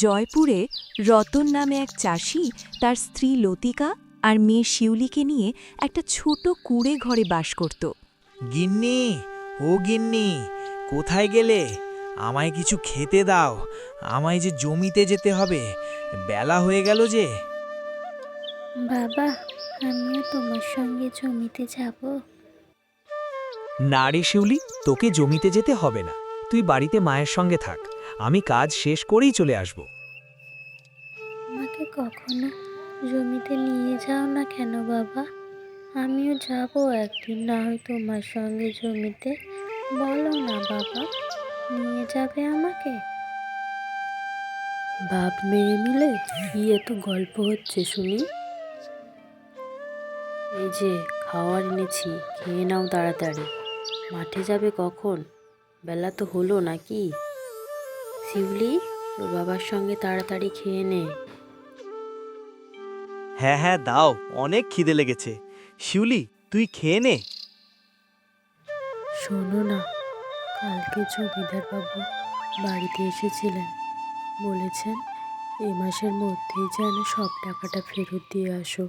জয়পুরে রতন নামে এক চাষি তার স্ত্রী লতিকা আর মেয়ে শিউলিকে নিয়ে একটা ছোট কুঁড়ে ঘরে বাস করত। গিন্নি, ও গিন্নি, কোথায় গেলে? আমায় কিছু খেতে দাও। আমায় যে জমিতে যেতে হবে, বেলা হয়ে গেল যে। বাবা, আমিও তোমার সঙ্গে জমিতে যাব। না রে শিউলি, তোকে জমিতে যেতে হবে না। তুই বাড়িতে মায়ের সঙ্গে থাক, আমি কাজ শেষ করেই চলে আসব। আমাকে কখনো জমিতে নিয়ে যাও না কেন বাবা? আমিও যাব একদিন, না হয় তোমার সঙ্গে জমিতে। বলো না বাবা, নিয়ে যাবে আমাকে? বাপ মেয়ে মিলে কি এত গল্প হচ্ছে শুনি? এই যে খাওয়ার এনেছি, খেয়ে নাও তাড়াতাড়ি। মাঠে যাবে কখন? বেলা তো হলো নাকি? শিউলি, তোর বাবার সঙ্গে তাড়াতাড়ি খেয়ে নে। হ্যাঁ হ্যাঁ, দাও, অনেক খিদে লেগেছে। শিউলি, তুই খেয়ে নে। শোনো না, কালকে জমিদার বাবু বাড়িতে এসেছিলেন। বলেছেন এ মাসের মধ্যেই যেন সব টাকাটা ফেরত দিয়ে আসো।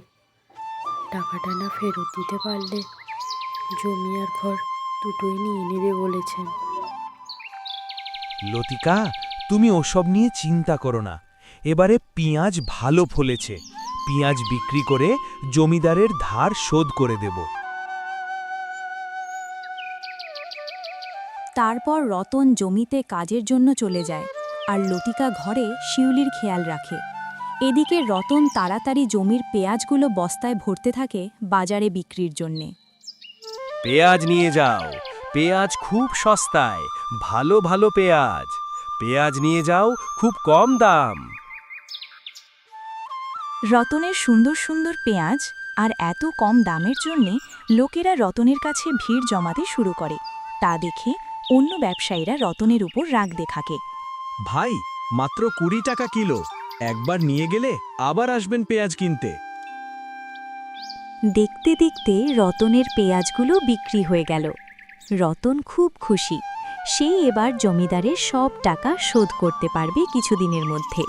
টাকাটা না ফেরত দিতে পারলে জমি আর ঘর দুটোই নিয়ে নেবে বলেছেন। লতিকা, তুমি ওসব নিয়ে চিন্তা করো না। এবারে পেঁয়াজ ভালো ফলেছে, পেঁয়াজ বিক্রি করে জমিদারের ধার শোধ করে দেব। তারপর রতন জমিতে কাজের জন্য চলে যায় আর লতিকা ঘরে শিউলির খেয়াল রাখে। এদিকে রতন তাড়াতাড়ি জমির পেঁয়াজগুলো বস্তায় ভরতে থাকে বাজারে বিক্রির জন্যে। পেঁয়াজ নিয়ে যাও, পেঁয়াজ খুব সস্তায়, ভালো ভালো পেঁয়াজ। পেঁয়াজ নিয়ে যাও, খুব কম দাম। রতনের সুন্দর সুন্দর পেঁয়াজ আর এত কম দামের জন্যে লোকেরা রতনের কাছে ভিড় জমাতে শুরু করে। তা দেখে অন্য ব্যবসায়ীরা রতনের উপর রাগ দেখাকে। ভাই, মাত্র 20 টাকা কিলো, একবার নিয়ে গেলে আবার আসবেন পেঁয়াজ কিনতে। দেখতে দেখতে রতনের পেঁয়াজগুলো বিক্রি হয়ে গেল। রতন খুব খুশি, সে এবার জমিদারের সব টাকা শোধ করতে পারবে কিছুদিনের মধ্যে।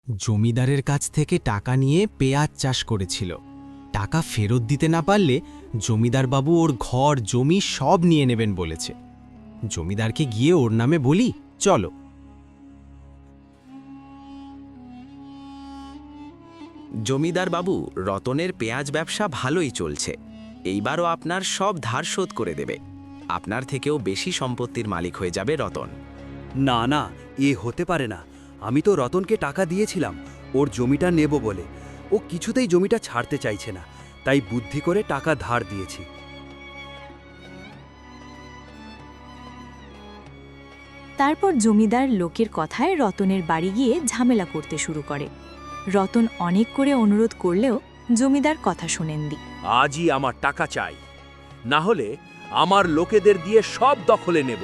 জমিদারের কাছ থেকে টাকা নিয়ে পেঁয়াজ চাষ করেছিল। টাকা ফেরত দিতে না পারলে জমিদার বাবু ওর ঘর জমি সব নিয়ে নেবেন বলেছে। জমিদারকে গিয়ে ওর নামে বলি, চলো। জমিদার বাবু, রতনের পেঁয়াজ ব্যবসা ভালোই চলছে। এইবারও আপনার সব ধার শোধ করে দেবে। আপনার থেকেও বেশি সম্পত্তির মালিক হয়ে যাবে রতন। না না, এ হতে পারে না। আমি তো রতনকে টাকা দিয়েছিলাম ওর জমিটা নেব বলে। ও কিছুতেই জমিটা ছাড়তে চাইছে না, তাই বুদ্ধি করে টাকা ধার দিয়েছি। তারপর জমিদার লোকের কথায় রতনের বাড়ি গিয়ে ঝামেলা করতে শুরু করে। রতন অনেক করে অনুরোধ করলেও জমিদার কথা শোনেননি। আজই আমার টাকা চাই, না হলে আমার লোকেদের দিয়ে সব দখলে নেব।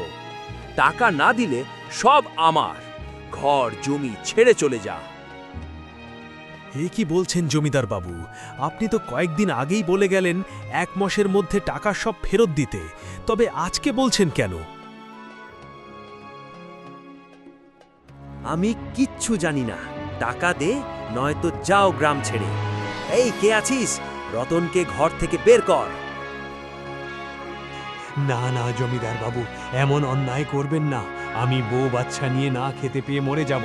টাকা না দিলে সব আমার, ঘর জমি ছেড়ে চলে যা। এ কি বলছেন জমিদার বাবু? আপনি তো কয়েকদিন আগেই বলে গেলেন 1 মাসের মধ্যে টাকা সব ফেরত দিতে, তবে আজকে বলছেন কেন? আমি কিচ্ছু জানি না। টাকা দে, নয়তো যাও গ্রাম ছেড়ে। এই, কে আছিস? রতনকে ঘর থেকে বের কর। না না জমিদার বাবু, এমন অন্যায় করবেন না। আমি বউ বাচ্চা নিয়ে না খেতে পেয়ে মরে যাব।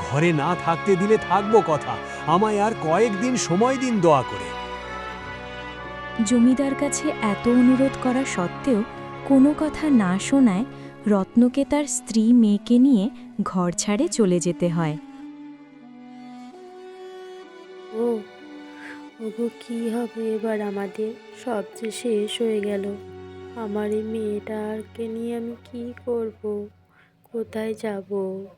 ঘরে না থাকতে দিলে থাকবো কথা, আমায় আর কয়েকদিন সময় দিন দয়া করে। জমিদার কাছে এত অনুরোধ করা সত্ত্বেও কোনো কথা না শোনায় রত্নকে তার স্ত্রী মেয়েকে নিয়ে ঘর ছাড়ে চলে যেতে হয়। ওগো, কি হবে এবার আমাদের? সব যে শেষ হয়ে গেল। আমার এই মেয়েটাকে নিয়ে আমি কি করব? কোথায় যাব?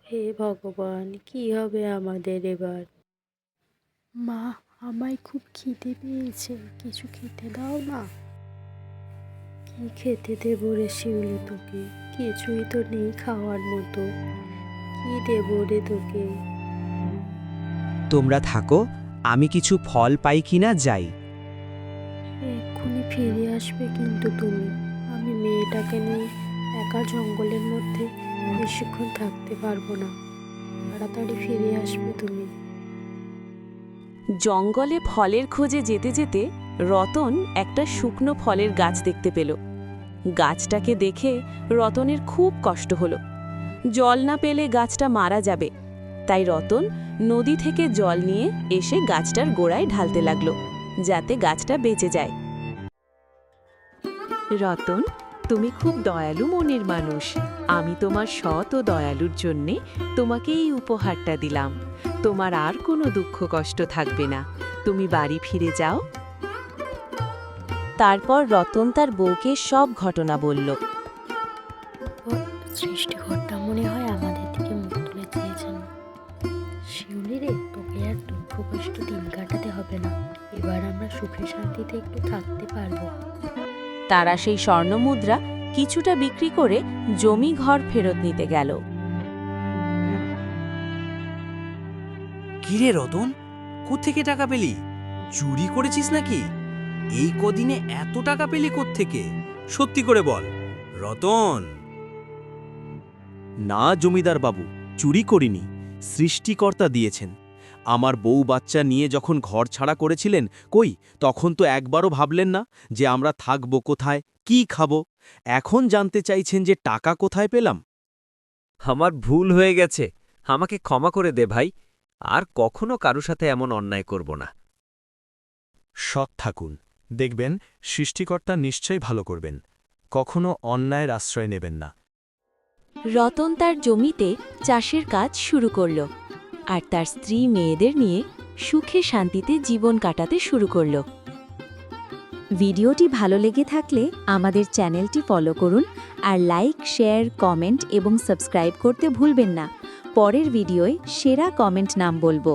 হে ভগবান, কি হবে আমাদের এবার? মা, আমায় খুব খিদে পেয়েছে, কিছু খেতে দাও না। কি খেতে দেবো রে শিউলি তোকে? কিছুই তো নেই খাওয়ার মতো। কি দেবো রে তোকে? তোমরা থাকো, আমি কিছু ফল পাই কিনা যাই। এক্ষুনি ফিরে আসবে কিন্তু তুমি। আমি মেয়েটাকে নিয়ে একা জঙ্গলের মধ্যে বেশিক্ষণ থাকতে পারবো না। তাড়াতাড়ি ফিরে আসবে তুমি। জঙ্গলে ফলের খোঁজে যেতে যেতে রতন একটা শুকনো ফলের গাছ দেখতে পেল। গাছটাকে দেখে রতনের খুব কষ্ট হলো। জল না পেলে গাছটা মারা যাবে, তাই রতন নদী থেকে জল নিয়ে এসে গাছটার গোড়ায় ঢালতে লাগলো, যাতে গাছটা বেঁচে যায়। রতন, তুমি খুব দয়ালু মনের মানুষ। আমি তোমার সৎ ও দয়ালুর জন্যে তোমাকে এই উপহারটা দিলাম। তোমার আর কোনো দুঃখ কষ্ট থাকবে না। তুমি বাড়ি ফিরে যাও। তারপর রতন তার বউকে সব ঘটনা বলল। সৃষ্টিকর্তা মনে হয় আমাদের দিকে মুখ তুলে চেয়েছেন। শিউলি রে, তোকে আর দুঃখ কষ্ট দিন কাটাতে হবে না। এবার আমরা সুখে শান্তিতে একটু থাকতে পারবো। তারা সেই স্বর্ণমুদ্রা কিছুটা বিক্রি করে জমি ঘর ফেরত নিতে গেল। কিরে রতন, কোত্থেকে টাকা পেলি? চুরি করেছিস নাকি? এই কদিনে এত টাকা পেলি কোত্থেকে? সত্যি করে বল রতন। না জমিদার বাবু, চুরি করিনি, সৃষ্টিকর্তা দিয়েছেন। আমার বউ বাচ্চা নিয়ে যখন ঘর ছাড়া করেছিলেন, কই তখন তো একবারও ভাবলেন না যে আমরা থাকব কোথায়, কি খাবো। এখন জানতে চাইছেন যে টাকা কোথায় পেলাম। আমার ভুল হয়ে গেছে, আমাকে ক্ষমা করে দে ভাই। আর কখনো কারো সাথে এমন অন্যায় করব না। সৎ থাকুন, দেখবেন সৃষ্টিকর্তা নিশ্চয়ই ভালো করবেন। কখনো অন্যায়ের আশ্রয় নেবেন না। রতন তার জমিতে চাষের কাজ শুরু করল আর তার স্ত্রী মেয়েদের নিয়ে সুখে শান্তিতে জীবন কাটাতে শুরু করল। ভিডিওটি ভালো লেগে থাকলে আমাদের চ্যানেলটি ফলো করুন আর লাইক, শেয়ার, কমেন্ট এবং সাবস্ক্রাইব করতে ভুলবেন না। পরের ভিডিওয় সেরা কমেন্ট নাম বলবো।